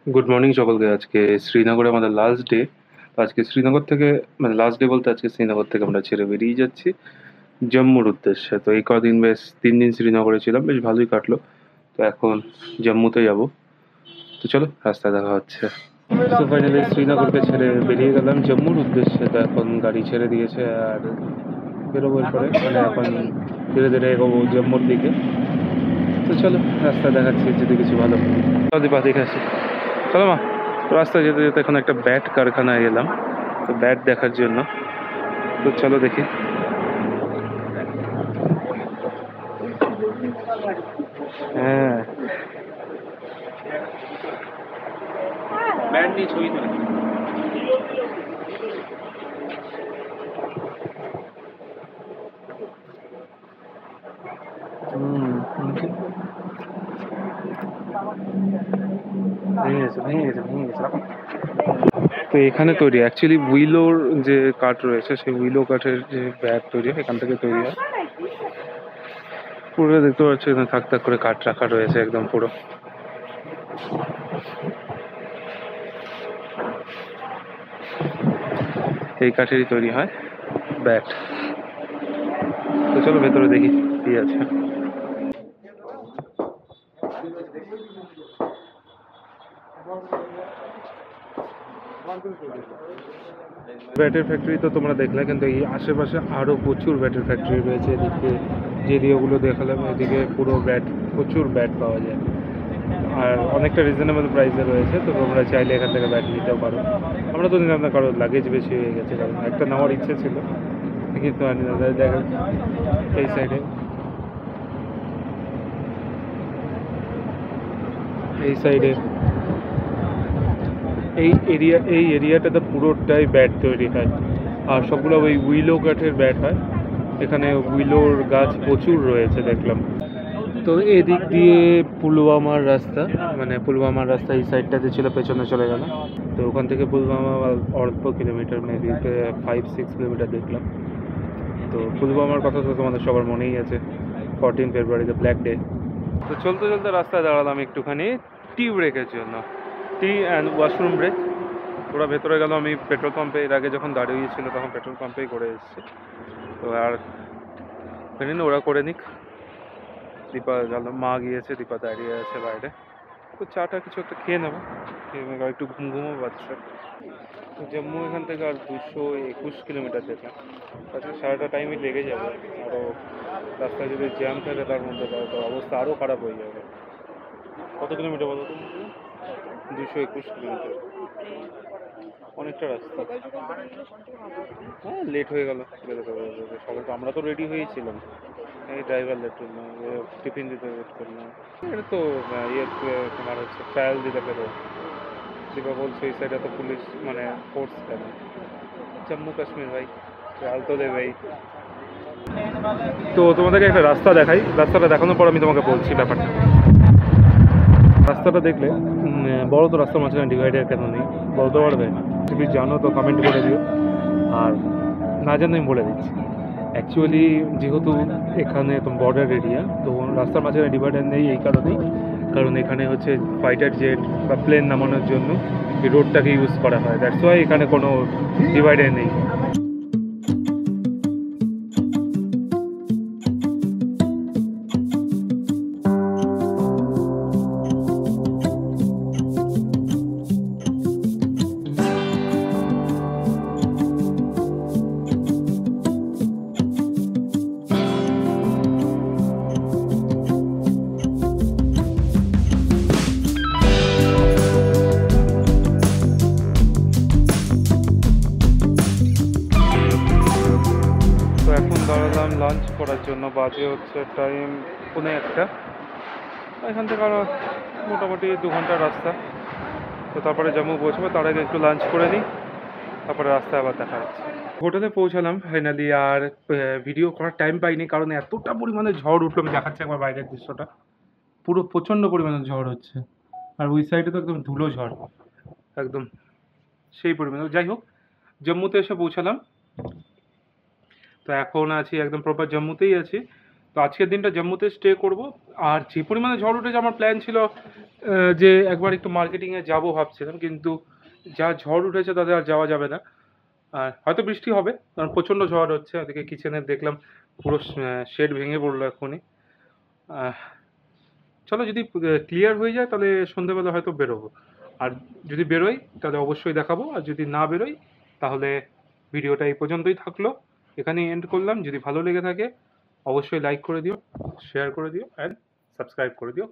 Good morning সকলকে। আজকে শ্রীনগরে আমাদের লাস্ট ডে। আজকে শ্রীনগর থেকে মানে লাস্ট ডে বলতে আজকে শ্রীনগর থেকে আমরা ছেড়ে বেরিয়ে যাচ্ছি জম্মুর উদ্দেশ্যে। তো এই কদিন বেশ 3 দিন শ্রীনগরে ছিলাম, বেশ ভালোই কাটলো। তো এখন জম্মুতে যাব। তো চলো রাস্তায় দেখা হচ্ছে। তো ফাইনালি শ্রীনগরকে ছেড়ে বেরিয়ে গেলাম জম্মুর উদ্দেশ্যে। তো এখন গাড়ি ছেড়ে দিয়েছে আর বেরোবো এরপরে, মানে এখন ধীরে ধীরে এগোবো জম্মুর দিকে। তো চলো রাস্তায় দেখাচ্ছি যদি কিছু ভালো দীপা দেখে আসি। চলো মা। তো রাস্তায় যেতে যেতে এখন একটা ব্যাট কারখানায় এলাম, তো ব্যাট দেখার জন্য। তো চলো দেখি। হ্যাঁ, ব্যাট নিয়ে ছবি তুলে। ভেঙে গেছে, ভেঙে গেছে, ভেঙে গেছে। তো এখানে তৈরি অ্যাকচুয়ালি উইলোর যে কাঠ রয়েছে, সেই উইলো কাঠের যে ব্যাট তৈরি হয় এখান থেকে তৈরি হয়। পুরো দেখতে পাচ্ছ এখানে থাক থাক করে কাঠ রাখা রয়েছে একদম পুরো। এই কাঠেরই তৈরি হয় ব্যাট। তো চলো ভেতরে দেখি কি আছে। ব্যাটের ফ্যাক্টরি তো তোমরা দেখলে, কিন্তু এই আশেপাশে আরও প্রচুর ব্যাটের ফ্যাক্টরি রয়েছে। এদিকে যে এরিয়াগুলো দেখালাম এদিকে পুরো ব্যাট, প্রচুর ব্যাট পাওয়া যায় আর অনেকটা রিজনেবল প্রাইসে রয়েছে। তো তোমরা চাইলে এখান থেকে ব্যাট নিতেও পারো। আমরা তো নিলাম না, কারণ লাগেজ বেশি হয়ে গেছে, কারণ একটা নেওয়ার ইচ্ছে ছিল কিন্তু আনি না। দেখা এই সাইডে, এই সাইডে এই এরিয়াটাতে পুরোটাই ব্যাট তৈরি হয় আর সবগুলো ওই উইলো কাঠের ব্যাট হয়। এখানে উইলোর গাছ প্রচুর রয়েছে দেখলাম। তো এদিক দিয়ে পুলওয়ামার রাস্তা, মানে পুলওয়ামার রাস্তা এই সাইডটাতে ছিল, পেছনে চলে গেল। তো ওখান থেকে পুলওয়ামা অল্প কিলোমিটার, মেবি 5-6 কিলোমিটার দেখলাম। তো পুলওয়ামার কথা তো তোমাদের সবার মনেই আছে, 14 ফেব্রুয়ারিতে ব্ল্যাক ডে। তো চলতে চলতে রাস্তায় দাঁড়ালাম একটুখানি টি ব্রেকের জন্য, টি অ্যান্ড ওয়াশরুম ব্রেক। ওরা ভেতরে গেল, আমি পেট্রোল পাম্পে এর আগে যখন দাঁড়িয়েছিল তখন পেট্রোল পাম্পেই করে এসেছি। তো আর জানি না, ওরা করে নিক। দীপা গেল, মা গিয়েছে, দীপা দাঁড়িয়ে আছে বাইরে। তো চাটা কিছু একটা খেয়ে নেবো, খেয়ে নেবো, একটু ঘুম ঘুমও পাচ্ছে। তো জম্মু এখান থেকে আর 221 কিলোমিটার দেখলাম। আজকে সারাটা টাইমই লেগে যাবে। আরও রাস্তায় যদি জ্যাম থাকে তার মধ্যে তো অবস্থা আরও খারাপ হয়ে যাবে। কত কিলোমিটার বলো তো? 221 কিলোমিটার, অনেকটা রাস্তা। হ্যাঁ, লেট হয়ে গেল বেরোতে বেরোতে। সকাল তো আমরা তো রেডি হয়েছিলাম, এই ড্রাইভার লেট করলাম, টিফিন দিতে লেট করলাম। এটা তো ইয়ে তোমার হচ্ছে ট্রায়াল দিতে পেরো। দীপা বলছে এই সাইডে তো পুলিশ মানে ফোর্স কেন? জম্মু কাশ্মীর ভাই, ট্রায়াল তো দেবেই। তো তোমাদেরকে একটা রাস্তা দেখাই, রাস্তাটা দেখানোর পর আমি তোমাকে বলছি ব্যাপারটা। রাস্তাটা দেখলে বড় তো রাস্তার মাঝখানে ডিভাইডার কেন নেই বলতে পারবে? যদি জানো তো কমেন্ট করে দিও, আর না জানো আমি বলে দিচ্ছি। অ্যাকচুয়ালি যেহেতু এখানে তো বর্ডার এরিয়া, তো রাস্তার মাঝখানে ডিভাইডার নেই এই কারণেই, কারণ এখানে হচ্ছে ফাইটার জেট বা প্লেন নামানোর জন্য এই রোডটাকে ইউজ করা হয়। দ্যাটস ওয়াই এখানে কোনো ডিভাইডার নেই। তো এখন দাঁড়ালাম লাঞ্চ করার জন্য, বাজে হচ্ছে টাইম 1:45। এখান থেকে আরও মোটামুটি 2 ঘন্টার রাস্তা। তো তারপরে জম্মু পৌঁছবো, তার আগে একটু লাঞ্চ করে নিই, তারপরে রাস্তায় আবার দেখা হচ্ছে। হোটেলে পৌঁছালাম ফাইনালি, আর ভিডিও করার টাইম পাইনি কারণ এতটা পরিমাণে ঝড় উঠলো। আমি দেখাচ্ছি একবার বাইরের দৃশ্যটা, পুরো প্রচণ্ড পরিমাণে ঝড় হচ্ছে। আর ওই সাইডে তো একদম ধুলো ঝড়, একদম সেই পরিমাণে। যাই হোক, জম্মুতে এসে পৌঁছালাম। তো এখন আছি একদম প্রপার জম্মুতেই আছি। তো আজকের দিনটা জম্মুতে স্টে করব। আর যে পরিমাণে ঝড় উঠেছে আমার প্ল্যান ছিল যে একবার একটু মার্কেটিংয়ে যাব ভাবছিলাম, কিন্তু যা ঝড় উঠেছে তাতে আর যাওয়া যাবে না। আর হয়তো বৃষ্টি হবে, কারণ প্রচণ্ড ঝড় হচ্ছে। ওদিকে কিচেনের দেখলাম পুরো শেড ভেঙে পড়লো এখনই। আহ, চলো, যদি ক্লিয়ার হয়ে যায় তাহলে সন্ধেবেলা হয়তো বেরোবো। আর যদি বেরোই তাহলে অবশ্যই দেখাবো, আর যদি না বেরোই তাহলে ভিডিওটা এই পর্যন্তই থাকলো, এখানেই এন্ড করলাম। যদি ভালো লেগে থাকে অবশ্যই লাইক করে দিও, শেয়ার করে দিও অ্যান্ড সাবস্ক্রাইব করে দিও।